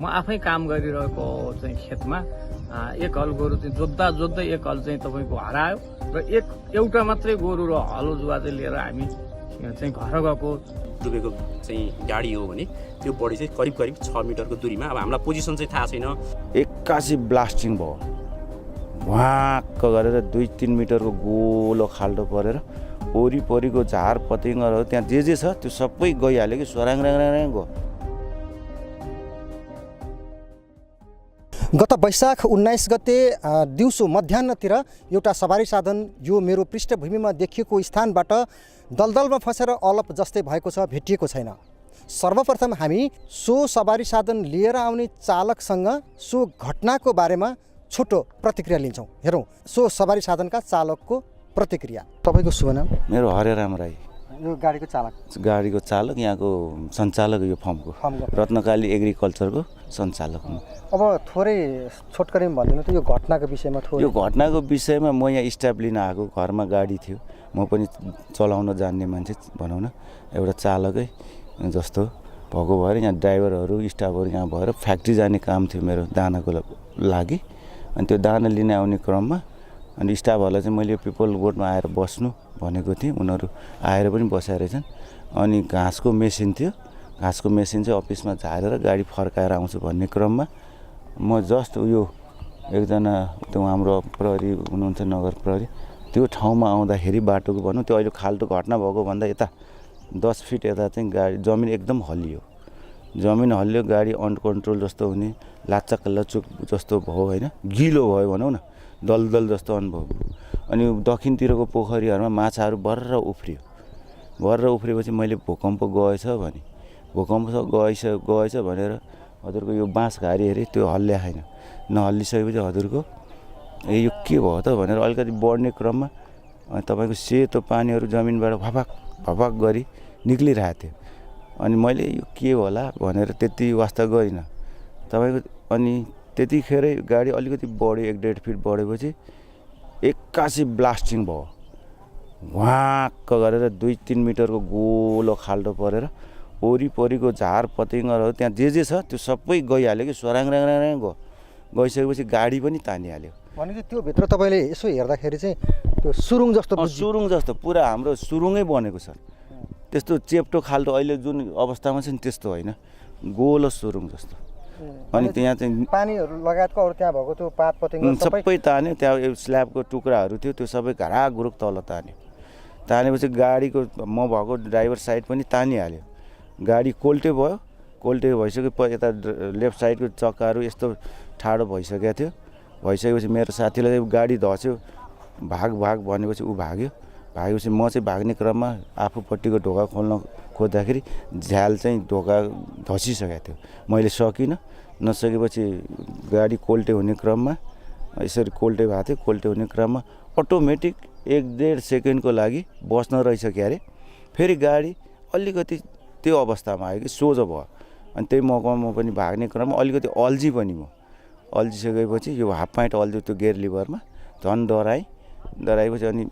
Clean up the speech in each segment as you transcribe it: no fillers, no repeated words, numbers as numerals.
म आफै काम गरिरहेको चाहिँ खेतमा एक हल गोरु चाहिँ जोत्दा जोत्दै एक हल चाहिँ तपाईँको हरायो र एउटा मात्रै गोरु र हलो जुवा चाहिँ लिएर हामी चाहिँ घर गएको। डुबेको चाहिँ गाडी हो भने त्यो बडी चाहिँ करिब करिब 6 मिटरको दूरीमा, अब हामीलाई पोजिसन चाहिँ थाहा छैन, एक्कासी ब्लास्टिङ भयो, वाक्क गरेर 2-3 मिटरको गोलो खाल्डो परेर वरिपरिको झार पतिङ्गरहरू त्यहाँ जे छ त्यो सबै गइहाल्यो कि स्वराङ गयो। गत वैशाख 19 गते दिउँसो मध्याहतिर एउटा सवारी साधन यो मेरो पृष्ठभूमिमा देखिएको स्थानबाट दलदलमा फसेर अलप जस्तै भएको छ, भेटिएको छैन। सर्वप्रथम हामी सो सवारी साधन लिएर आउने चालकसँग सो घटनाको बारेमा छोटो प्रतिक्रिया लिन्छौँ। हेरौँ सो सवारी साधनका चालकको प्रतिक्रिया। तपाईँको शुभ नाम? मेरो हरेराम राई। यो गाडीको चालक? गाडीको चालक, यहाँको सञ्चालक, यो फर्मको रत्नकाली एग्रिकल्चरको सञ्चालक। अब थोरै छोटकरीमा भनिदिनु त यो घटनाको विषयमा थोरै। यो घटनाको विषयमा म यहाँ स्टाफ लिन आएको, घरमा गाडी थियो, म पनि चलाउन जान्ने मान्छे भनौँ न, एउटा चालकै जस्तो भएको भएर यहाँ ड्राइभरहरू स्टाफहरू यहाँ भएर फ्याक्ट्री जाने काम थियो मेरो दानाको लागि। अनि त्यो दाना लिन आउने क्रममा अनि स्टाफहरूलाई चाहिँ मैले पिपल बोर्डमा आएर बस्नु भनेको थिएँ, उनीहरू आएर पनि बसेर रहेछन्। अनि घाँसको मेसिन थियो, घाँसको मेसिन चाहिँ अफिसमा झारेर गाडी फर्काएर आउँछु भन्ने क्रममा म जस्ट यो एकजना त्यो हाम्रो प्रहरी हुनुहुन्छ, नगर प्रहरी, त्यो ठाउँमा आउँदाखेरि बाटोको भनौँ त्यो अहिले खाल्टो घटना भएको भन्दा यता 10 फिट यता चाहिँ गाडी जमिन एकदम हल्लियो, जमिन हल्लियो, गाडी अनकन्ट्रोल जस्तो हुने, लाचक लचुक जस्तो भयो होइन, गिलो भयो भनौँ न, दलदल जस्तो अनुभव। अनि दक्षिणतिरको पोखरीहरूमा माछाहरू बर्र उफ्रियो, बर्र उफ्रिएपछि मैले भूकम्प गएछ भने, भूकम्प गएछ भनेर हजुरको यो बाँस घारी हेरेँ, त्यो हल्ल्या छैन, नहल्लिसकेपछि हजुरको यो के भयो त भनेर अलिकति बढ्ने क्रममा तपाईँको सेतो पानीहरू जमिनबाट भपाक भपाक गरी निक्लिरहेको थियो। अनि मैले यो के होला भनेर त्यति वास्ता गरिनँ तपाईँको। अनि त्यतिखेरै गाडी अलिकति बढ्यो, 1-1.5 फिट बढेपछि एक्कासी ब्लास्टिङ भयो, वाक्क गरेर 2-3 मिटरको गोलो खाल्डो परेर वरिपरिको झार पतिङ्गरहरू त्यहाँ जे छ त्यो सबै गइहाल्यो कि स्वराङ गयो। गइसकेपछि गाडी पनि तानिहाल्यो। भनेपछि त्यो भित्र तपाईँले यसो हेर्दाखेरि चाहिँ त्यो सुरुङ जस्तो पुरा हाम्रो सुरुङै बनेको छ, त्यस्तो चेप्टो खाल्डो अहिले जुन अवस्थामा छ नि त्यस्तो होइन, गोलो सुरुङ जस्तो। अनि त्यहाँ चाहिँ पानीहरू लगायतको अरू त्यहाँ भएको त्यो पात पतिङ्ग सबै तान्यो, त्यहाँ स्ल्याबको टुक्राहरू थियो त्यो सबै घराघुरुक तल तान्यो। तानेपछि गाडीको म भएको ड्राइभर साइड पनि तानिहाल्यो, गाडी कोल्टे भयो, कोल्टे भइसक्यो, यता लेफ्ट साइडको चक्काहरू यस्तो ठाडो भइसकेको थियो। भइसकेपछि मेरो साथीलाई गाडी धस्यो, भाग भनेपछि ऊ भाग्यो, भागेपछि म चाहिँ भाग्ने क्रममा आफूपट्टिको ढोका खोल्न खोज्दाखेरि झ्याल चाहिँ ढोका धसिसकेको थियो, मैले सकिनँ। नसकेपछि गाडी कोल्टे हुने क्रममा यसरी कोल्टे भएको थियो, कोल्टे हुने क्रममा अटोमेटिक 1-1.5 सेकेन्डको लागि बस्न रहेछ क्यारे, फेरि गाडी अलिकति त्यो अवस्थामा आयो कि सोझो भयो। अनि त्यही मौकामा म पनि भाग्ने क्रममा अलिकति अल्झी पनि म, अल्झिसकेपछि यो हाफ पाइन्ट अल्झ्यो त्यो गेयर लिभरमा, झन् डराएपछि अनि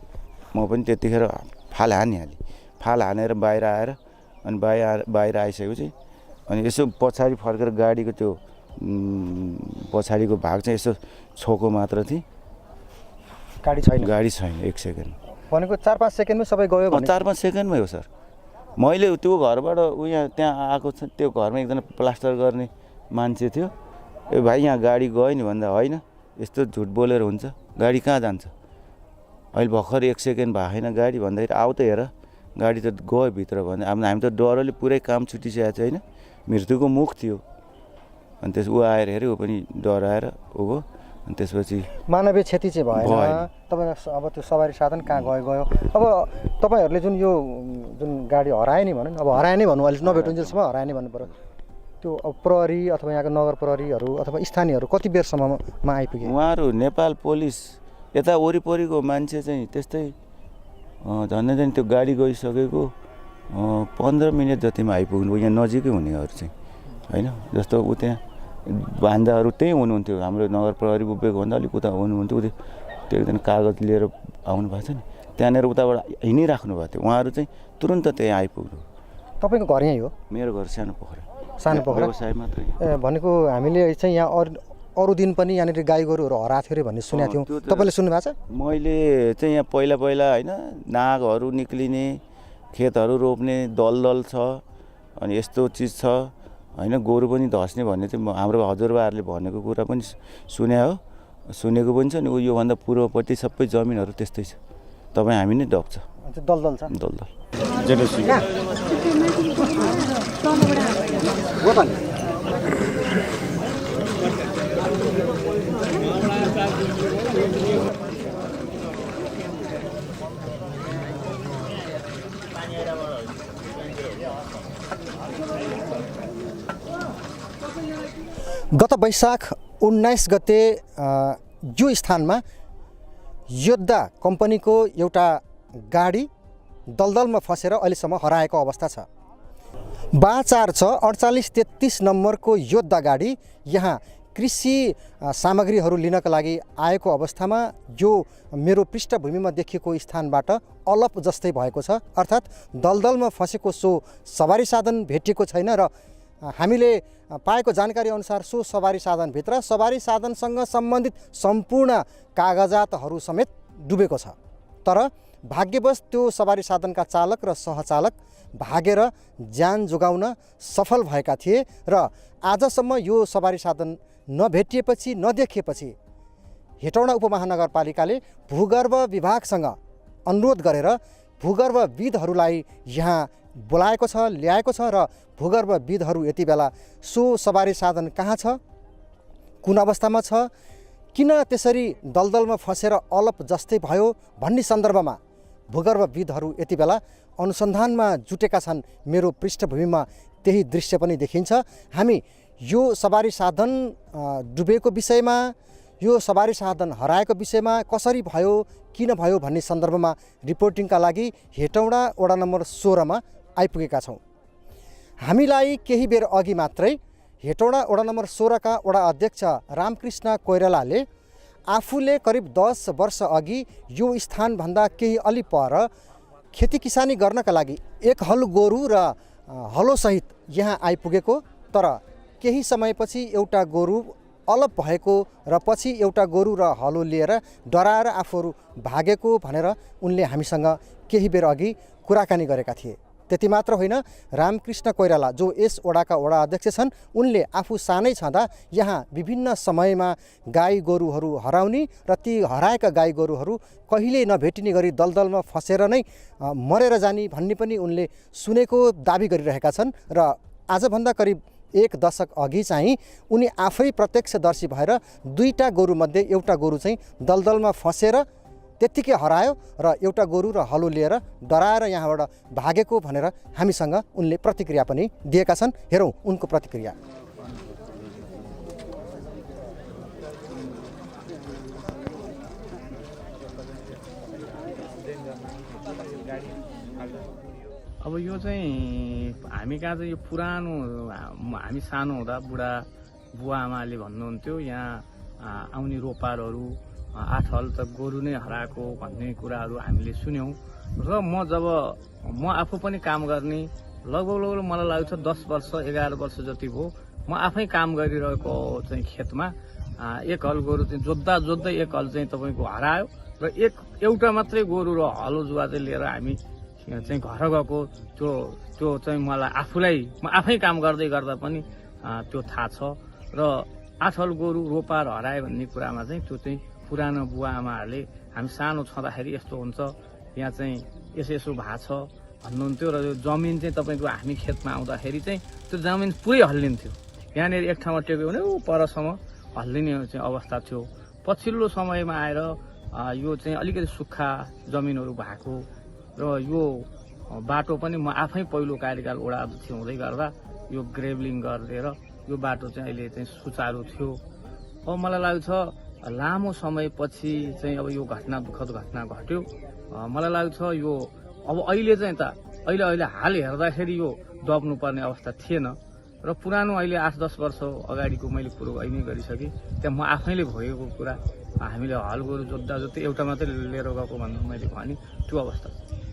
म पनि त्यतिखेर फाल हानिहालेँ। फाल हानेर बाहिर आएर अनि बाहिर आइसकेपछि अनि यसो पछाडि फर्केर गाडीको त्यो पछाडिको भाग चाहिँ यसो छोको मात्र थिएँ, गाडी छैन 1 सेकेन्ड भनेको 4-5 सेकेन्डमै सबै गयो भने? 4-5 सेकेन्डमै हो सर। मैले त्यो घरबाट यहाँ त्यहाँ आएको छ, त्यो घरमा एकजना प्लास्टर गर्ने मान्छे थियो, ए भाइ यहाँ गाडी गयो नि भन्दा होइन यस्तो झुट बोलेर हुन्छ, गाडी कहाँ जान्छ, अहिले भर्खर 1 सेकेन्ड भएको छैन गाडी भन्दाखेरि आऊ त हेर गाडी त गयो भित्र भन्दा। अब हामी त डरले पुरै काम छुटिसकेको छैन, मृत्युको मुख थियो। अनि त्यस ऊ आएर हेऱ्यो, ऊ पनि डराएर ऊ गयो। अनि त्यसपछि मानवीय क्षति चाहिँ भएन तपाईँ? अब त्यो सवारी साधन कहाँ गयो? अब तपाईँहरूले जुन गाडी हरायो नि भनौँ, अब हरायो नै भन्नु, अहिले नभेटुन्जेलसम्म हरायो नै भन्नु पऱ्यो। त्यो अब प्रहरी अथवा यहाँको नगर प्रहरीहरू अथवा स्थानीयहरू कति बेरसम्ममा आइपुगे? उहाँहरू नेपाल पुलिस यता वरिपरिको मान्छे चाहिँ त्यस्तै झन्डै त्यो गाडी गइसकेको 15 मिनट जतिमा आइपुग्नु, यहाँ नजिकै हुनेहरू चाहिँ होइन। जस्तो ऊ त्यहाँ भान्जाहरू त्यहीँ हुनुहुन्थ्यो, हाम्रो नगर प्रहरी उभिएको भन्दा अलिक उता हुनुहुन्थ्यो, त्यो एकजना कागज लिएर आउनु भएको छ नि, त्यहाँनिर उताबाट हिँडिराख्नु भएको थियो, उहाँहरू चाहिँ तुरुन्त त्यहाँ आइपुग्नु। तपाईँको घर यहीँ हो? मेरो घर सानो पोखरा। सानो पोखरा व्यवसाय मात्रै। भनेको हामीले चाहिँ यहाँ अरू दिन पनि यहाँनिर गाई गोरुहरू हराएको थियो अरे भन्ने सुनेको थियौँ, तपाईँले सुन्नु भएको छ? मैले चाहिँ यहाँ पहिला होइन नागहरू निक्लिने, खेतहरू रोप्ने दलदल छ, अनि यस्तो चिज छ होइन, गोरु पनि धस्ने भन्ने चाहिँ हाम्रो हजुरबाहरूले भनेको कुरा पनि सुनेको पनि छ नि। योभन्दा पूर्वपट्टि सबै जमिनहरू त्यस्तै छ, तपाईँ हामी नै डक्छ दलदल छ। दलदल गत वैशाख 19 गते यो स्थानमा योद्धा कम्पनीको एउटा गाडी दलदलमा फसेर अहिलेसम्म हराएको अवस्था छ। 4 छ 4833 नम्बरको योद्धा गाडी यहाँ कृषि सामग्रीहरू लिनका लागि आएको अवस्थामा यो मेरो पृष्ठभूमिमा देखिएको स्थानबाट अलप जस्तै भएको छ। अर्थात् दलदलमा फसेको सो सवारी साधन भेटिएको छैन र हामीले पाएको जानकारी अनुसार सो सवारी साधनभित्र सवारी साधनसँग सम्बन्धित सम्पूर्ण कागजातहरू समेत डुबेको छ। तर भाग्यवश त्यो सवारी साधनका चालक र सहचालक भागेर ज्यान जोगाउन सफल भएका थिए र आजसम्म यो सवारी साधन नभेटिएपछि नदेखिएपछि हेटौडा उपमहानगरपालिकाले भूगर्भ विभागसँग अनुरोध गरेर भूगर्भविदहरूलाई यहाँ बोलाएको छ, ल्याएको छ र भूगर्भविदहरू यति बेला सो सवारी साधन कहाँ छ, कुन अवस्थामा छ, किन त्यसरी दलदलमा फसेर अलप जस्तै भयो भन्ने सन्दर्भमा भूगर्भविदहरू यति बेला अनुसन्धानमा जुटेका छन्। मेरो पृष्ठभूमिमा त्यही दृश्य पनि देखिन्छ। हामी यो सवारी साधन डुबेको विषयमा, यो सवारी साधन हराएको विषयमा, कसरी भयो, किन भयो भन्ने सन्दर्भमा रिपोर्टिङका लागि हेटौडा वडा नम्बर 16 मा आइपुगेका छौँ। हामीलाई केही बेर अघि मात्रै हेटौडा वडा नम्बर 16 का वडा अध्यक्ष रामकृष्ण कोइरालाले आफूले करिब 10 वर्ष अघि यो स्थानभन्दा केही अलि पर खेती किसानी गर्नका लागि एक हल गोरु र हलोसहित यहाँ आइपुगेको, तर केही समयपछि एउटा गोरु अलप भएको र पछि एउटा गोरु र हलो लिएर डराएर आफूहरू भागेको भनेर उनले हामीसँग केही बेर अघि कुराकानी गरेका थिए। त्यति मात्र होइन, रामकृष्ण कोइराला जो यस वडाका वडा अध्यक्ष छन्, उनले आफू सानै छँदा यहाँ विभिन्न समयमा गाई गोरुहरू हराउने र ती हराएका गाई गोरुहरू कहिले नभेटिने गरी दलदलमा फसेर नै मरेर जाने भन्ने पनि उनले सुनेको दाबी गरिरहेका छन्। र आजभन्दा करिब 1 दशक अघि चाहिँ उनी आफै प्रत्यक्षदर्शी भएर 2टा गोरुमध्ये एउटा गोरु चाहिँ दलदलमा फसेर त्यत्तिकै हरायो र एउटा गोरु र हलो लिएर डराएर यहाँबाट भागेको भनेर हामीसँग उनले प्रतिक्रिया पनि दिएका छन्। हेरौँ उनको प्रतिक्रिया। अब यो चाहिँ हामी कहाँ चाहिँ यो पुरानो, हामी सानो हुँदा बुढा बुवा आमाले भन्नुहुन्थ्यो यहाँ आउने रोपारहरू 8 हल त गोरु नै हराएको भन्ने कुराहरू हामीले सुन्यौँ। र म आफू पनि काम गर्ने लगभग मलाई लाग्छ 10 वर्ष 11 वर्ष जति भयो म आफै काम गरिरहेको चाहिँ खेतमा एक हल गोरु चाहिँ जोत्दै एक हल चाहिँ तपाईँको हरायो र एउटा मात्रै गोरु र हलो जुवा चाहिँ लिएर हामी चाहिँ घर गएको। त्यो चाहिँ मलाई म आफै काम गर्दै गर्दा पनि त्यो थाहा छ। र 8 हल गोरु रोपार हरायो भन्ने कुरामा चाहिँ त्यो चाहिँ पुरानो बुवा आमाहरूले हामी सानो छँदाखेरि यस्तो हुन्छ, यहाँ चाहिँ यसो भएको छ भन्नुहुन्थ्यो। र यो जमिन चाहिँ तपाईँको हामी खेतमा आउँदाखेरि चाहिँ त्यो जमिन पुरै हल्लिन्थ्यो। यहाँनिर एक ठाउँमा टेक्यो भने परसम्म हल्लिने चाहिँ अवस्था थियो। पछिल्लो समयमा आएर यो चाहिँ अलिकति सुक्खा जमिनहरू भएको र यो बाटो पनि म आफै पहिलो कार्यकाल वडा अध्यक्ष हुँदै गर्दा यो ग्रेभलिङ गरेर यो बाटो चाहिँ अहिले चाहिँ सुचारू थियो। अब मलाई लाग्छ लामो समयपछि चाहिँ अब यो घटना, दुःखद घटना घट्यो। मलाई लाग्छ यो अब अहिले चाहिँ अहिले हाल हेर्दाखेरि यो दब्नुपर्ने अवस्था थिएन र पुरानो अहिले 8-10 वर्ष अगाडिको मैले कुरो अहिले गरिसकेँ। त्यहाँ म आफैले भएको कुरा हामीले हल गोरु जोत्दै एउटा मात्रै लिएर गएको भन्नु मैले भने त्यो अवस्था।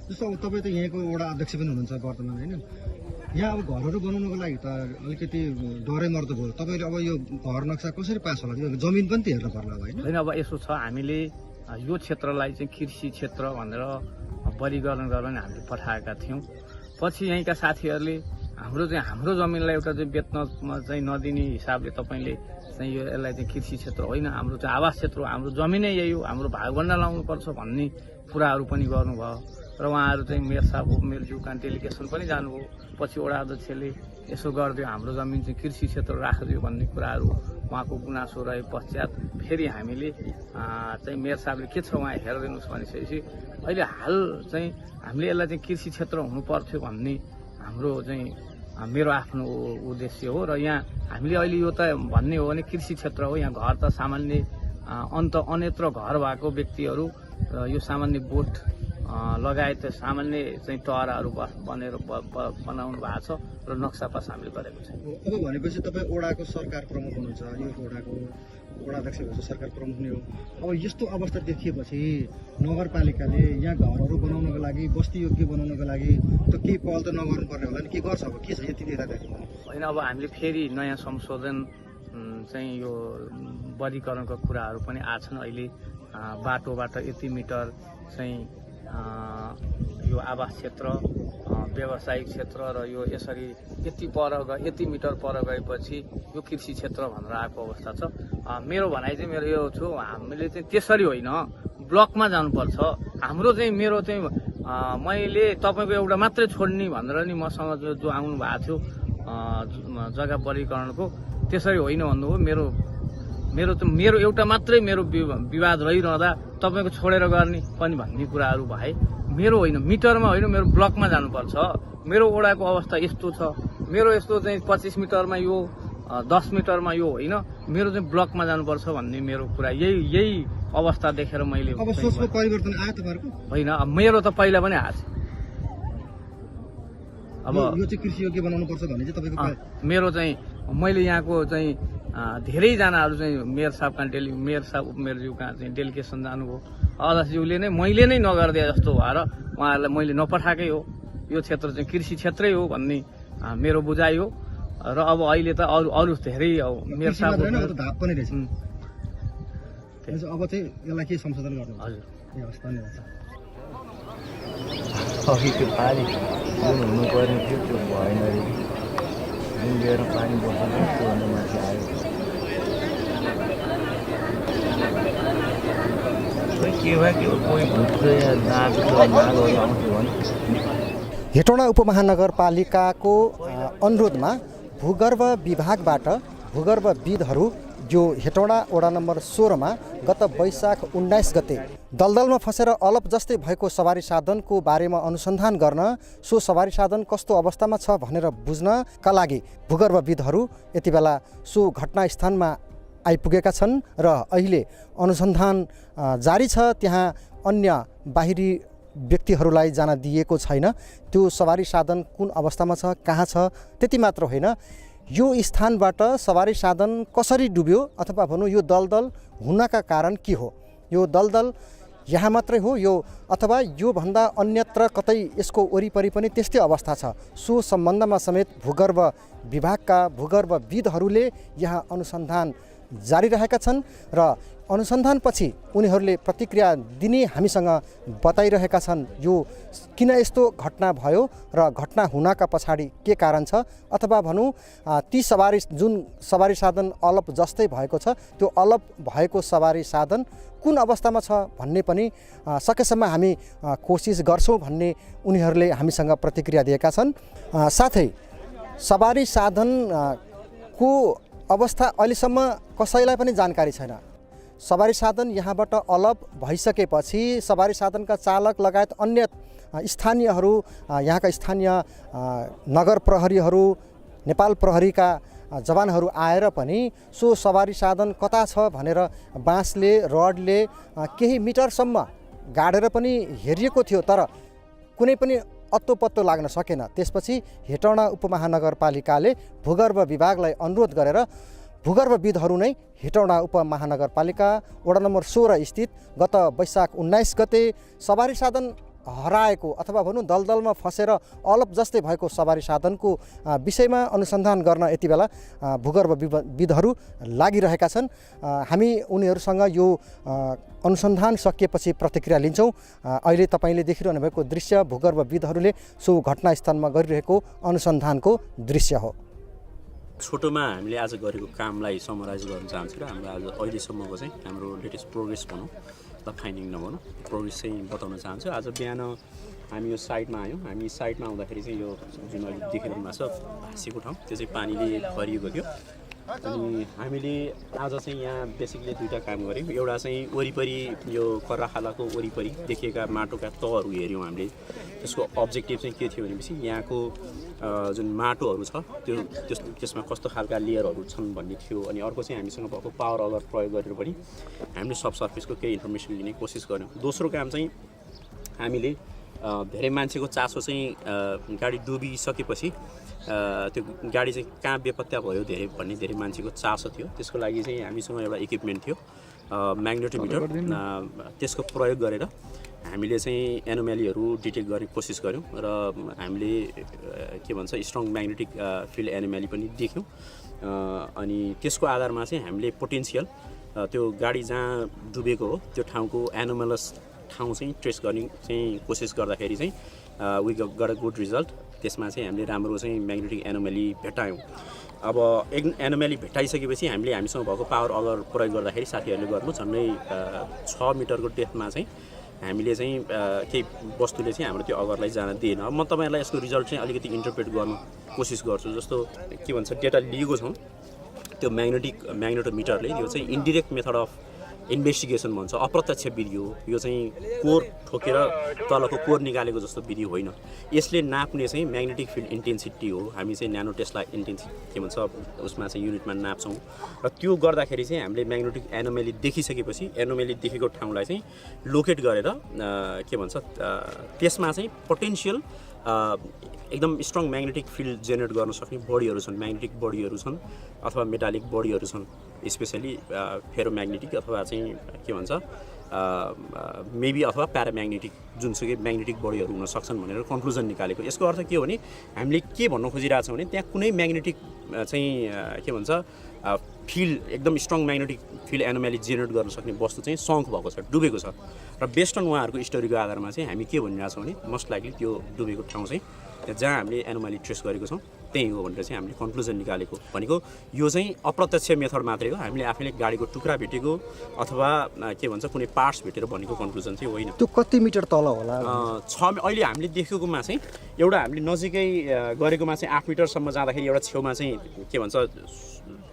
जस्तो तपाईँ त यहाँको वडा अध्यक्ष पनि हुनुहुन्छ वर्तमान, होइन? यहाँ अब घरहरू बनाउनको लागि त अलिकति डरै मर्दो भयो। तपाईँले अब यो घर नक्सा कसरी पास होला? यो जमिन पनि त हेर्नु पर्ला होइन? होइन, अब यसो छ, हामीले यो क्षेत्रलाई चाहिँ कृषि क्षेत्र भनेर वर्गीकरण गर्न हामीले पठाएका थियौँ। पछि यहीँका साथीहरूले हाम्रो जमिनलाई एउटा चाहिँ बेच्नमा चाहिँ नदिने हिसाबले तपाईँले चाहिँ यसलाई चाहिँ कृषि क्षेत्र होइन, हाम्रो चाहिँ आवास क्षेत्र हो, हाम्रो जमिनै यही हो, हाम्रो भागभन्डा लाउनुपर्छ भन्ने कुराहरू पनि गर्नुभयो। र उहाँहरू चाहिँ मेयर साहब मेयरज्यू कहाँ डेलिगेसन पनि जानुभयो। पछि वडा अध्यक्षले यसो गरिदियो, हाम्रो जमिन चाहिँ कृषि क्षेत्र राखिदियो भन्ने कुराहरू उहाँको गुनासो रहे पश्चात फेरि हामीले चाहिँ मेयर साहबले के छ उहाँ हेरिदिनुहोस् भनिसकेपछि अहिले हाल चाहिँ हामीले यसलाई चाहिँ कृषि क्षेत्र हुनुपर्थ्यो भन्ने हाम्रो चाहिँ मेरो आफ्नो उद्देश्य हो। र यहाँ हामीले अहिले यो त भन्ने हो भने कृषि क्षेत्र हो। यहाँ घर त सामान्य अन्यत्र घर भएको व्यक्तिहरू यो सामान्य बोट लगायत सामान्य चाहिँ टहराहरू बनेर बनाउनु भएको छ र नक्सा पास हामीले गरेको छ। अब भनेपछि तपाईँ ओडाको सरकार प्रमुख हुनुहुन्छ, यो ओडाको वडाध्यक्ष भएपछि सरकार प्रमुख नै हो। अब यस्तो अवस्था देखिएपछि नगरपालिकाले यहाँ घरहरू बनाउनको लागि, बस्ती योग्य बनाउनको लागि त केही पहल त नगर्नुपर्ने होला नि? के गर्छ अब? के छ यति देख्दाखेरि? होइन, अब हामीले फेरि नयाँ संशोधन चाहिँ यो वर्गीकरणको कुराहरू पनि आछन्। अहिले बाटोबाट यति मिटर चाहिँ यो आवास क्षेत्र, व्यावसायिक क्षेत्र र यो यसरी यति मिटर पर गएपछि यो कृषि क्षेत्र भनेर आएको अवस्था छ। मेरो भनाइ चाहिँ मेरो यो छु, हामीले चाहिँ त्यसरी होइन, ब्लकमा जानुपर्छ। हाम्रो चाहिँ मेरो चाहिँ मैले तपाईँको एउटा मात्रै छोड्ने भनेर नि मसँग जो आउनु भएको थियो जग्गा वर्गीकरणको, त्यसरी होइन भन्नुभयो। मेरो एउटा मात्रै मेरो विवाद रहिरहँदा तपाईँको छोडेर गर्ने पनि भन्ने कुराहरू भए। मेरो होइन, मिटरमा होइन, मेरो ब्लकमा जानुपर्छ। मेरो वडाको अवस्था यस्तो छ, मेरो यस्तो चाहिँ 25 मिटरमा यो 10 मिटरमा यो होइन, मेरो चाहिँ ब्लकमा जानुपर्छ भन्ने मेरो कुरा यही अवस्था देखेर मैले अब सोचको परिवर्तन आयो तपाईँहरूको? होइन, मेरो त पहिला पनि आएको छ। अब यो चाहिँ कृषि योग्य बनाउनुपर्छ भन्ने चाहिँ तपाईँको मेरो चाहिँ मैले यहाँको चाहिँ धेरैजनाहरू चाहिँ मेयर साहब उपमेयरज्यू कहाँ चाहिँ डेलिगेसन जानुभयो। अध्यक्षज्यूले नै मैले नै नगरिदिए जस्तो भएर उहाँहरूलाई मैले नपठाएकै हो। यो क्षेत्र चाहिँ कृषि क्षेत्रै हो भन्ने मेरो बुझाइ हो। र अब अहिले त अरू धेरै मेयर साहब धाप पनि रहेछ। अब चाहिँ यसलाई के संशोधन गर्नु? हजुर, धन्यवाद। अघि त्यो पानी जुन हुनुपर्ने थियो त्यो भएन अरे, जुन लिएर पानी बस्नु त्योभन्दा माथि आयो। खोइ के भयो के कोही भुत्छ या नागहरू आउँथ्यो भने। हेटौँडा उपमहानगरपालिकाको अनुरोधमा भूगर्भ विभागबाट भूगर्भविदहरू जो हेटौँडा वडा नम्बर 16 मा गत वैशाख 19 गते दलदलमा फसेर अलप जस्तै भएको सवारी साधनको बारेमा अनुसन्धान गर्न सो सवारी साधन कस्तो अवस्थामा छ भनेर बुझ्नका लागि भूगर्भविदहरू यति बेला सो घटनास्थानमा आइपुगेका छन् र अहिले अनुसन्धान जारी छ। त्यहाँ अन्य बाहिरी व्यक्तिहरूलाई जान दिएको छैन। त्यो सवारी साधन कुन अवस्थामा छ, कहाँ छ, त्यति मात्र होइन, यो स्थानबाट सवारी साधन कसरी डुब्यो अथवा भनौँ यो दलदल हुनका कारण के हो, यो दलदल यहाँ मात्रै हो यो अथवा यो भन्दा अन्यत्र कतै यसको वरिपरि पनि त्यस्तै अवस्था छ। सो सम्बन्धमा समेत भूगर्भ विभागका भूगर्भविदहरूले यहाँ अनुसन्धान जारी रहेका छन् र अनुसन्धानपछि उनीहरूले प्रतिक्रिया दिने हामीसँग बताइरहेका छन्। यो किन यस्तो घटना भयो र घटना हुनका पछाडि के कारण छ अथवा भनौँ ती जुन सवारी साधन अलप जस्तै भएको छ त्यो अलप भएको सवारी साधन कुन अवस्थामा छ भन्ने पनि सकेसम्म हामी कोसिस गर्छौँ भन्ने उनीहरूले हामीसँग प्रतिक्रिया दिएका छन्। साथै सवारी साधनको अवस्था अहिलेसम्म कसैलाई पनि जानकारी छैन। सवारी साधन यहाँबाट अलप भइसकेपछि सवारी साधनका चालक लगायत अन्य स्थानीयहरू, यहाँका स्थानीय नगर प्रहरीहरू, नेपाल प्रहरीका जवानहरू आएर पनि सो सवारी साधन कता छ भनेर बाँसले रडले केही मिटरसम्म गाडेर पनि हेरिएको थियो, तर कुनै पनि अत्तो पत्तो लाग्न सकेन। त्यसपछि हेटौँडा उपमहानगरपालिकाले भूगर्भ विभागलाई अनुरोध गरेर भूगर्भविदहरू नै हेटौँडा उपमहानगरपालिका वडा नम्बर 16 स्थित गत वैशाख 19 गते सवारी साधन हराएको अथवा भनौँ दलदलमा फसेर अलप जस्तै भएको सवारी साधनको विषयमा अनुसन्धान गर्न यति बेला भूगर्भविदहरू लागिरहेका छन्। हामी उनीहरूसँग यो अनुसन्धान सकिएपछि प्रतिक्रिया लिन्छौँ। अहिले तपाईँले देखिरहनु भएको दृश्य भूगर्भविदहरूले सो घटनास्थलमा गरिरहेको अनुसन्धानको दृश्य हो। छोटोमा हामीले आज गरेको कामलाई समराइज गर्न चाहन्छु र हाम्रो आज अहिलेसम्मको चाहिँ हाम्रो लेटेस्ट प्रोग्रेस भनौँ ल, फाइन्डिङ नभनौँ, प्रोग्रेस चाहिँ बताउन चाहन्छु। आज बिहान हामी यो साइडमा आयौँ। हामी साइडमा आउँदाखेरि चाहिँ यो जुन अहिले देखिरहनु भएको छ भाँसिएको ठाउँ त्यो चाहिँ पानीले भरिएको थियो। अनि हामीले आज चाहिँ यहाँ बेसिकली दुईवटा काम गऱ्यौँ। एउटा चाहिँ वरिपरि यो कर्राखालाको वरिपरि देखिएका माटोका तहहरू हेऱ्यौँ हामीले। त्यसको अब्जेक्टिभ चाहिँ के थियो भनेपछि यहाँको जुन माटोहरू छ त्यसमा कस्तो खालका लेयरहरू छन् भन्ने थियो। अनि अर्को चाहिँ हामीसँग भएको पावर अगर प्रयोग गरेर पनि हामीले सबसर्फेसको केही इन्फर्मेसन लिने कोसिस गऱ्यौँ। दोस्रो काम चाहिँ हामीले धेरै मान्छेको चासो चाहिँ गाडी डुबिसकेपछि त्यो गाडी चाहिँ कहाँ बेपत्ता भयो भन्ने धेरै मान्छेको चासो थियो। त्यसको लागि चाहिँ हामीसँग एउटा इक्विपमेन्ट थियो म्याग्नेटोमिटर। त्यसको प्रयोग गरेर हामीले चाहिँ एनोमेलीहरू डिटेक्ट गर्ने कोसिस गऱ्यौँ र हामीले के भन्छ स्ट्रङ म्याग्नेटिक फिल्ड एनोमेली पनि देख्यौँ। अनि त्यसको आधारमा चाहिँ हामीले पोटेन्सियल त्यो गाडी जहाँ डुबेको हो त्यो ठाउँको एनोमलस ठाउँ चाहिँ ट्रेस गर्ने चाहिँ कोसिस गर्दाखेरि चाहिँ we got a good result. त्यसमा चाहिँ हामीले राम्रो चाहिँ म्याग्नेटिक एनोमेली भेटायौँ। अब एनोमेली भेटाइसकेपछि हामीसँग भएको पावर अगर प्रयोग गर्दाखेरि साथीहरूले गर्नु झन्डै 6 मिटरको डेप्थमा चाहिँ हामीले चाहिँ केही वस्तुले चाहिँ हाम्रो त्यो अगरलाई जान दिएन। अब म तपाईँहरूलाई यसको रिजल्ट चाहिँ अलिकति इन्टरप्रेट गर्नु कोसिस गर्छु। जस्तो के भन्छ डेटा लिएको छौँ त्यो म्याग्नेटोमिटरले यो चाहिँ इन्डिरेक्ट मेथड अफ इन्भेस्टिगेसन भन्छ, अप्रत्यक्ष विधि हो। यो चाहिँ कोर ठोकेर तलको कोर निकालेको जस्तो विधि होइन। यसले नाप्ने चाहिँ म्याग्नेटिक फिल्ड इन्टेन्सिटी हो। हामी चाहिँ न्यानो टेस्ला इन्टेन्सिटी के भन्छ उसमा चाहिँ युनिटमा नाप्छौँ र त्यो गर्दाखेरि चाहिँ हामीले म्याग्नेटिक एनोमेली देखिसकेपछि एनोमेली देखेको ठाउँलाई चाहिँ लोकेट गरेर के भन्छ त्यसमा चाहिँ पोटेन्सियल एकदम स्ट्रङ म्याग्नेटिक फिल्ड जेनेरेट गर्न सक्ने बडीहरू छन्, म्याग्नेटिक बडीहरू छन् अथवा मेटालिक बडीहरू छन्, स्पेसली फेरोम्याग्नेटिक अथवा चाहिँ के भन्छ मेबी अथवा प्याराम्याग्नेटिक जुनसुकै म्याग्नेटिक बडीहरू हुन सक्छन् भनेर कन्क्लुजन निकालेको। यसको अर्थ के हो भने हामीले के भन्न खोजिरहेछौँ भने त्यहाँ कुनै म्याग्नेटिक चाहिँ के भन्छ फिल्ड एकदम strong magnetic field anomaly generate गर्न सक्ने वस्तु चाहिँ सङ्क भएको छ, डुबेको छ। र बेस्ड अन उहाँहरूको स्टोरीको आधारमा चाहिँ हामी के भनिरहेछौँ भने मोस्ट लाइकली त्यो डुबेको ठाउँ चाहिँ जहाँ हामीले एनोमेली ट्रेस गरेको छौँ त्यही हो भनेर चाहिँ हामीले कन्क्लुजन निकालेको। भनेको यो चाहिँ अप्रत्यक्ष मेथड मात्रै हो, हामीले आफैले गाडीको टुक्रा भेटेको अथवा के भन्छ कुनै पार्ट्स भेटेर भनेको कन्क्लुजन चाहिँ होइन। त्यो कति मिटर तल होला? अहिले हामीले देखेकोमा चाहिँ एउटा हामीले नजिकै गरेकोमा चाहिँ 8 मिटरसम्म जाँदाखेरि एउटा छेउमा चाहिँ के भन्छ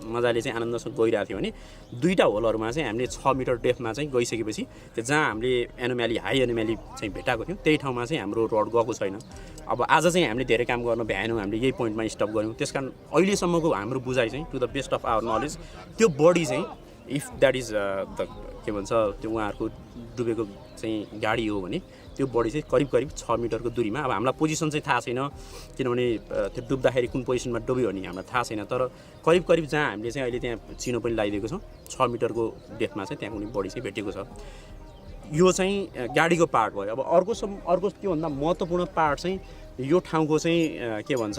मजाले चाहिँ आनन्दसँग गइरहेको थियो भने दुईवटा होलहरूमा चाहिँ हामीले 6 मिटर डेप्थमा चाहिँ गइसकेपछि त्यो जहाँ हामीले एनोमेली हाई एनोमेली चाहिँ भेटाएको थियौँ त्यही ठाउँमा चाहिँ हाम्रो रड गएको छैन। अब आज चाहिँ हामीले धेरै काम गर्न भ्याएनौँ, हामीले यही पोइन्टमा स्टप गऱ्यौँ। त्यस कारण अहिलेसम्मको हाम्रो बुझाइ चाहिँ to the best of our knowledge त्यो बडी चाहिँ इफ द्याट इज द के भन्छ त्यो उहाँहरूको डुबेको चाहिँ गाडी हो भने त्यो बडी चाहिँ करिब 6 मिटरको दूरीमा। अब हामीलाई पोजिसन चाहिँ थाहा छैन किनभने त्यो डुब्दाखेरि कुन पोजिसनमा डुब्यो भने हामीलाई थाहा छैन, तर करिब जहाँ हामीले चाहिँ अहिले त्यहाँ चिनो पनि लगाइदिएको छौँ 6 मिटरको डेप्थमा चाहिँ त्यहाँ कुनै बडी चाहिँ भेटेको छ। यो चाहिँ गाडीको पार्ट भयो। अब अर्को के भन्दा महत्त्वपूर्ण पार्ट चाहिँ यो ठाउँको चाहिँ के भन्छ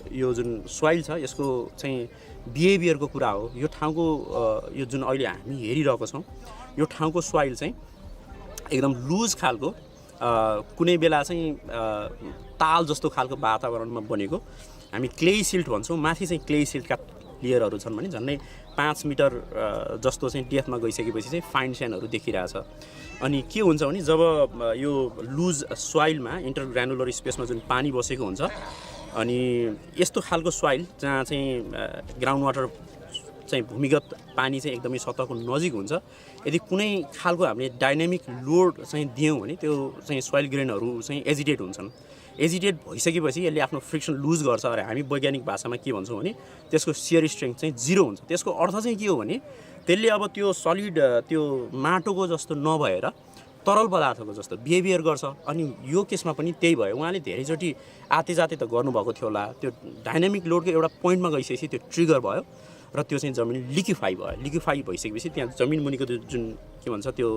यो जुन सोइल छ यसको चाहिँ बिहेभियरको कुरा हो। यो ठाउँको यो जुन अहिले हामी हेरिरहेको छौँ यो ठाउँको सोइल चाहिँ एकदम लुज खालको कुनै बेला चाहिँ ताल जस्तो खालको वातावरणमा बनेको हामी क्ले सिल्ट भन्छौँ। माथि चाहिँ क्ले सिल्टका लेयरहरू छन् भने झन्डै 5 मिटर जस्तो चाहिँ डेप्थमा गइसकेपछि चाहिँ फाइन स्यान्डहरू देखिरहेछ। अनि के हुन्छ भने जब यो लुज सोइलमा इन्टरग्रानुलर स्पेसमा जुन पानी बसेको हुन्छ अनि यस्तो खालको सोइल जहाँ चाहिँ ग्राउन्ड वाटर चाहिँ भूमिगत पानी चाहिँ एकदमै सतहको नजिक हुन्छ, यदि कुनै खालको हामीले डाइनामिक लोड चाहिँ दियौँ भने त्यो चाहिँ सोइल ग्रेनहरू चाहिँ एजिटेट हुन्छन्। एजिटेट भइसकेपछि यसले आफ्नो फ्रिक्सन लुज गर्छ र हामी वैज्ञानिक भाषामा के भन्छौँ भने त्यसको सियर स्ट्रेङ्थ चाहिँ 0 हुन्छ। त्यसको अर्थ चाहिँ के हो भने त्यसले अब त्यो सलिड त्यो माटोको जस्तो नभएर तरल पदार्थको जस्तो बिहेभियर गर्छ। अनि यो केसमा पनि त्यही भयो, उहाँले धेरैचोटि आते जाते त गर्नुभएको थियो होला, त्यो डाइनामिक लोडको एउटा पोइन्टमा गइसकेपछि त्यो ट्रिगर भयो र त्यो चाहिँ जमिन लिक्विफाई भयो। लिक्विफाई भइसकेपछि त्यहाँ जमिन मुनिको जुन के भन्छ त्यो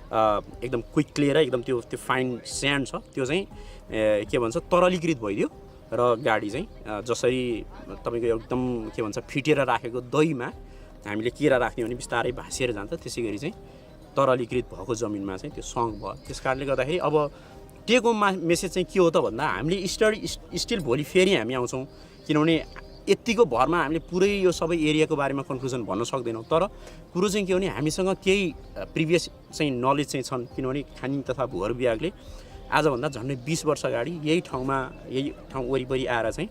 एकदम क्विकली र एकदम त्यो फाइन स्यान्ड छ त्यो चाहिँ के भन्छ तरलीकृत भइदियो र गाडी चाहिँ जसरी तपाईँको एकदम के भन्छ फिटेर राखेको दहीमा हामीले केरा राख्ने भने बिस्तारै भाँसिएर जान्छ त्यसै गरी चाहिँ तरलीकृत भएको जमिनमा चाहिँ त्यो सङ्क भयो। त्यस कारणले गर्दाखेरि अब टेक होम मेसेज चाहिँ के हो त भन्दा हामीले स्टिल भोलि फेरि हामी आउँछौँ किनभने यतिको भरमा हामीले पुरै यो सबै एरियाको बारेमा कन्क्लुजन भन्न सक्दैनौँ। तर कुरो चाहिँ के हो भने हामीसँग केही प्रिभियस चाहिँ नलेज चाहिँ छन् किनभने खानी तथा भूगर्भ विभागले आजभन्दा झन्डै 20 वर्ष अगाडि यही ठाउँ वरिपरि आएर चाहिँ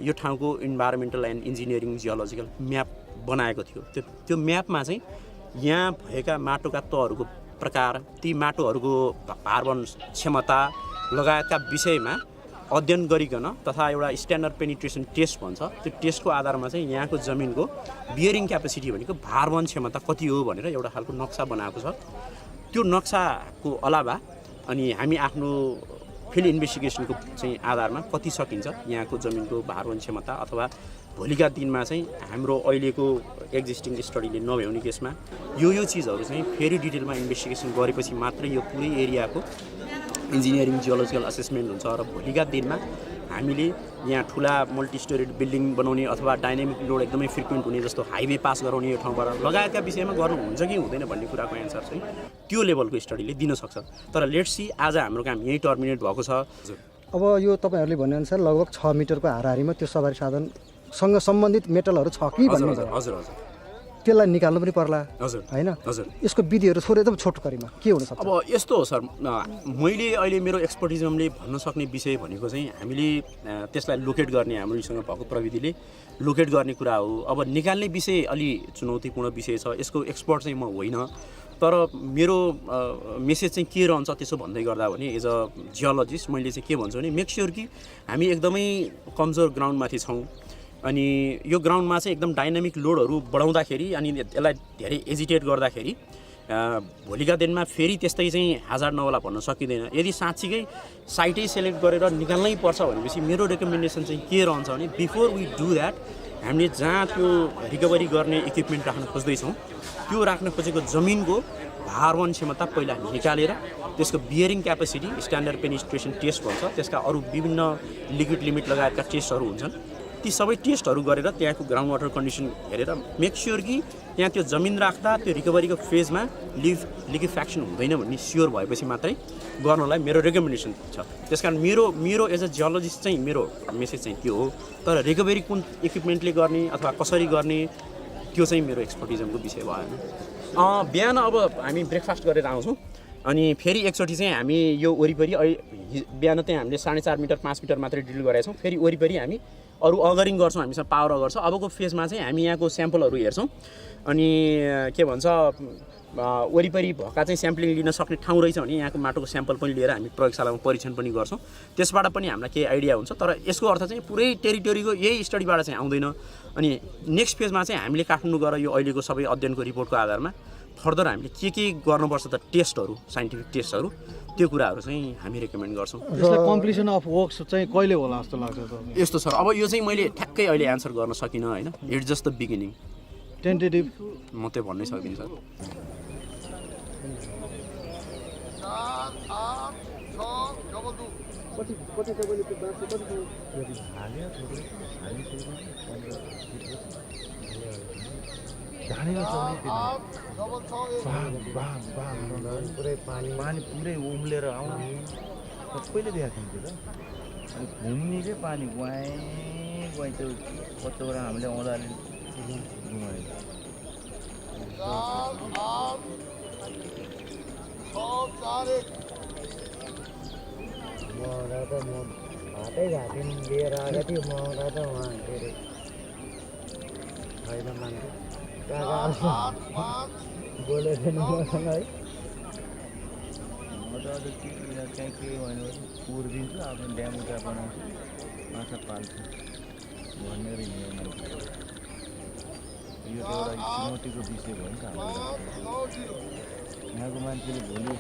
यो ठाउँको environmental and engineering geological map बनाएको थियो। त्यो म्यापमा चाहिँ यहाँ भएका माटोका तहहरूको प्रकार ती माटोहरूको भार क्षमता लगायतका विषयमा अध्ययन गरिकन तथा एउटा स्ट्यान्डर्ड पेनिट्रेसन टेस्ट भन्छ त्यो टेस्टको आधारमा चाहिँ यहाँको जमिनको बियरिङ क्यापेसिटी भनेको भारवहन क्षमता कति हो भनेर एउटा खालको नक्सा बनाएको छ। त्यो नक्साको अलावा अनि हामी आफ्नो फिल्ड इन्भेस्टिगेसनको चाहिँ आधारमा कति सकिन्छ यहाँको जमिनको भारवहन क्षमता अथवा भोलिका दिनमा चाहिँ हाम्रो अहिलेको एक्जिस्टिङ स्टडीले नभ्याउने केसमा यो चिजहरू चाहिँ फेरि डिटेलमा इन्भेस्टिगेसन गरेपछि मात्रै यो पुरै एरियाको इन्जिनियरिङ जियोलोजिकल असेसमेन्ट हुन्छ र भोलिका दिनमा हामीले यहाँ ठुला मल्टिस्टोरेड बिल्डिङ बनाउने अथवा डाइनामिक लोड एकदमै फ्रिक्वेन्ट हुने जस्तो हाइवे पास गराउने यो ठाउँबाट लगायतका विषयमा गर्नुहुन्छ कि हुँदैन भन्ने कुराको एन्सर चाहिँ त्यो लेभलको स्टडीले दिन सक्छ। तर लेट्स सी आज हाम्रो काम यहीँ टर्मिनेट भएको छ। अब यो तपाईँहरूले भनेअनुसार लगभग 6 मिटरको हाराहारीमा त्यो सवारी साधनसँग सम्बन्धित मेटलहरू छ कि भन्ने हजुर हजुर त्यसलाई निकाल्नु पनि पर्ला हजुर हैन? हजुर यसको विधिहरू थोरै एकदम छोटकरीमा के हुन सक्छ? अब यस्तो हो सर, मैले अहिले मेरो एक्सपर्टिजमले भन्न सक्ने विषय भनेको चाहिँ हामीले त्यसलाई लोकेट गर्ने हामीसँग भएको प्रविधिले लोकेट गर्ने कुरा हो। अब निकाल्ने विषय अलि चुनौतीपूर्ण विषय छ, यसको एक्सपर्ट चाहिँ म होइन। तर मेरो मेसेज चाहिँ के रहन्छ त्यसो भन्दै गर्दा भने एज अ जियोलोजिस्ट मैले चाहिँ के भन्छु भने मेक स्योर कि हामी एकदमै कमजोर ग्राउन्डमाथि छौँ अनि यो ग्राउन्डमा चाहिँ एकदम डाइनामिक लोडहरू बढाउँदाखेरि अनि यसलाई धेरै एजिटेट गर्दाखेरि भोलिका दिनमा फेरि त्यस्तै चाहिँ हाजार्ड नहोला भन्न सकिँदैन। यदि साँच्चीकै साइटै सेलेक्ट गरेर निकाल्नै पर्छ भनेपछि मेरो रेकमेन्डेसन चाहिँ के रहन्छ भने बिफोर वी डु द्याट हामीले जहाँ त्यो रिकभरी गर्ने इक्विपमेन्ट राख्न खोज्दैछौँ त्यो राख्न खोजेको जमिनको भारवहन क्षमता पहिला निकालेर त्यसको bearing capacity standard penetration test भन्छ, त्यसका अरू विभिन्न लिक्विड लिमिट लगायतका टेस्टहरू हुन्छन्, ती सबै टेस्टहरू गरेर त्यहाँको ग्राउन्ड वाटर कन्डिसन हेरेर मेक स्योर कि त्यहाँ त्यो जमिन राख्दा त्यो रिकभरीको फेजमा लिक्विफ्याक्सन हुँदैन भन्ने स्योर भएपछि मात्रै गर्नलाई मेरो रेकमेन्डेसन छ। त्यसकारण मेरो एज अ जियोलोजिस्ट चाहिँ मेरो मेसेज चाहिँ त्यो हो। तर रिकभरी कुन इक्विपमेन्टले गर्ने अथवा कसरी गर्ने त्यो चाहिँ मेरो एक्सपर्टिजमको विषय भएन। बिहान अब हामी ब्रेकफास्ट गरेर आउँछौँ अनि फेरि एकचोटि चाहिँ हामी यो वरिपरि बिहान चाहिँ हामीले 4.5 मिटर 5 मिटर मात्रै ड्रिल गरेका छौँ। फेरि वरिपरि हामी अरू अगरिङ गर्छौँ, हामीसँग पावर गर्छ। अबको फेजमा चाहिँ हामी यहाँको स्याम्पलहरू हेर्छौँ अनि के भन्छ वरिपरि भएका चाहिँ स्याम्पलिङ लिन सक्ने ठाउँ रहेछ भने यहाँको माटोको स्याम्पल पनि लिएर हामी प्रयोगशालामा परीक्षण पनि गर्छौँ। त्यसबाट पनि हामीलाई केही आइडिया हुन्छ। तर यसको अर्थ चाहिँ पुरै टेरिटोरीको यही स्टडीबाट चाहिँ आउँदैन। अनि नेक्स्ट फेजमा चाहिँ हामीले काठमाडौँ गएर यो अहिलेको सबै अध्ययनको रिपोर्टको आधारमा फर्दर हामीले के गर्नुपर्छ त टेस्टहरू, साइन्टिफिक टेस्टहरू, त्यो कुराहरू चाहिँ हामी रेकमेन्ड गर्छौँ। यसलाई कम्प्लिसन अफ वर्क्स चाहिँ कहिले होला जस्तो लाग्छ त? यस्तो सर, अब यो चाहिँ मैले ठ्याक्कै अहिले एन्सर गर्न सकिनँ होइन, it's just the beginning. Tentative म त्यो भन्नै सक्दिनँ सर। पुरै पानी पुरै उम्लेर आउने सबैले देखाएको थियो त। अनि घुम्ने चाहिँ पानी गुवाई त्यो कतिवटा हामीले आउँदाखेरि गुमाएको। हातै घाँटी लिएर आएको थियो मगाउँदा त उहाँ के अरे छैन मान्छे बोलेको थिएन मसँग है। म त अझ चाहिँ के भन्यो पुरिदिन्छु आफ्नो ड्याम उता बनाउँछु माछा पाल्छु भनेर हिँड्नु। यो त एउटा चुनौतीको विषय भयो नि त हाम्रो यहाँको मान्छेले भोलि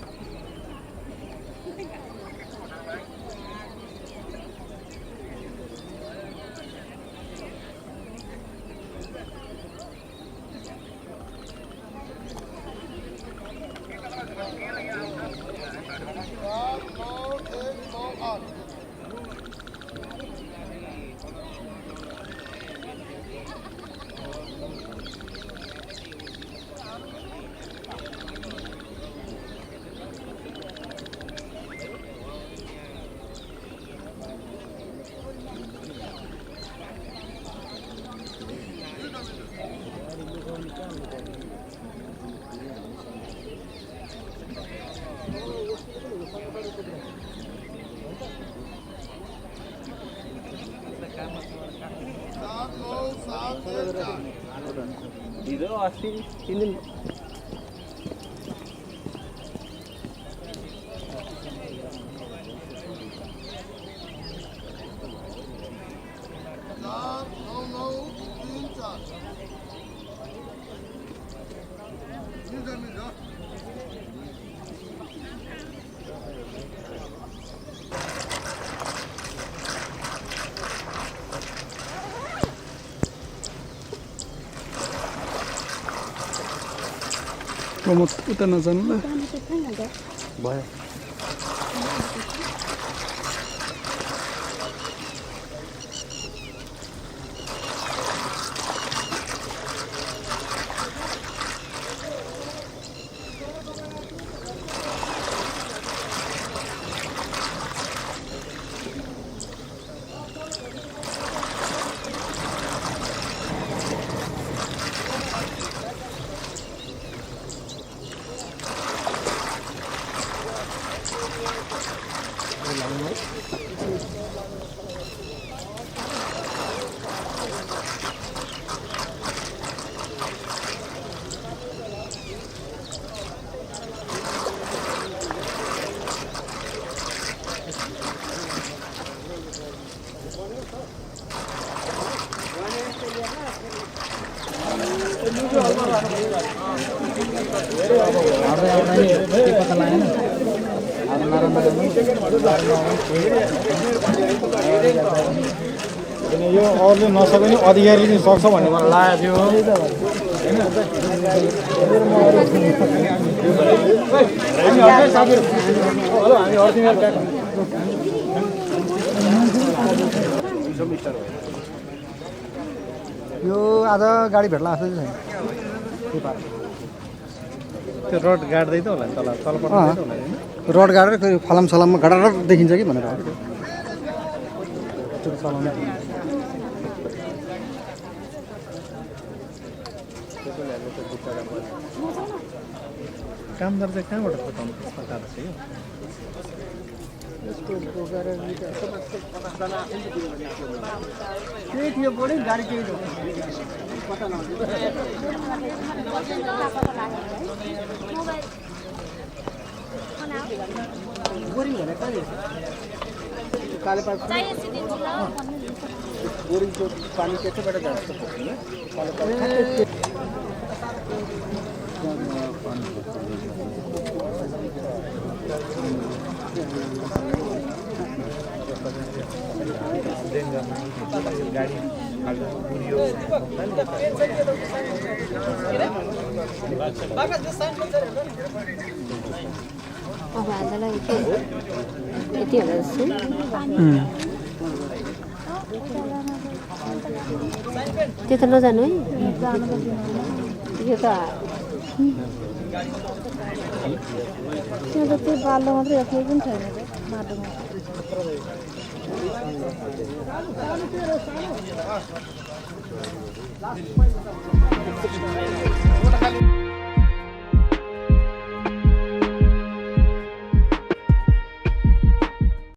हिजो अस्ति 3 दिन प्रमोद उता नजानु ल भयो यो अरूले नसक्ने अधिकारीले सक्छ भन्ने मलाई लागेको थियो यो आज गाडी भेट्ला जस्तो चाहिँ छैन त्यो रोड गाड्दै त होला तल तल पर्दै त होला हैन रोड गाडेर फेरि फलाम सलाममा गडार देखिन्छ कि भनेर कामदार चाहिँ कहाँबाट पठाउनु सरकार चाहिँ त्यही थियो बढी गाडी केही बोरिङ भने कहिले कालेपाल बोरिङको पानी त्यसैबाट जान्छ गाडी अब आजलाई यति होला जस्तो त्यो त नजानु है यो त त्यो त त्यो बालो मात्रै राखेको पनि छैन माटोमा